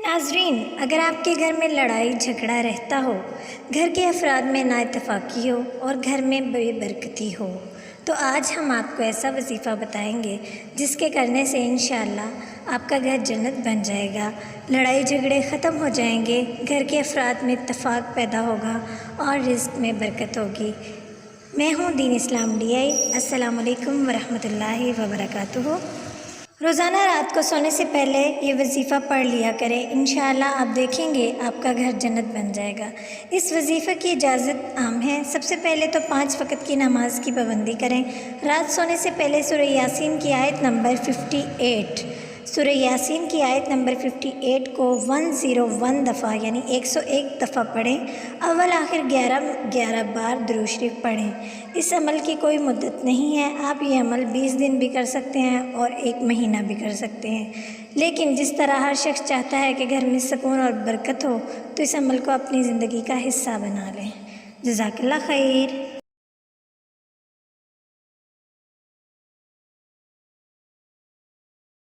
नाज़रीन, अगर आपके घर में लड़ाई झगड़ा रहता हो, घर के अफराद में नाइतफाक़ी हो और घर में बेबरकती हो, तो आज हम आपको ऐसा वजीफ़ा बताएंगे जिसके करने से इंशाअल्लाह आपका घर जन्नत बन जाएगा, लड़ाई झगड़े ख़त्म हो जाएंगे, घर के अफराद में इत्तफ़ाक़ पैदा होगा और रिज़्क़ में बरकत होगी। मैं हूँ दीन इस्लाम DI। अस्सलामु अलैकुम वरहमतुल्लाहि वबरकातुहू। रोज़ाना रात को सोने से पहले ये वजीफ़ा पढ़ लिया करें, इंशाअल्लाह आप देखेंगे आपका घर जन्नत बन जाएगा। इस वजीफ़े की इजाज़त आम है। सबसे पहले तो 5 वक़्त की नमाज की पाबंदी करें। रात सोने से पहले सूरह यासीन की आयत नंबर 58 सूरह यासीन की आयत नंबर 58 को 101 दफ़ा यानी 101 दफ़ा पढ़ें। अव्वल आखिर 11 बार दुरूद शरीफ पढ़ें। इस अमल की कोई मुद्दत नहीं है, आप ये अमल 20 दिन भी कर सकते हैं और 1 महीना भी कर सकते हैं। लेकिन जिस तरह हर शख्स चाहता है कि घर में सुकून और बरकत हो, तो इस अमल को अपनी ज़िंदगी का हिस्सा बना लें। जज़ाकल्लाह खैर।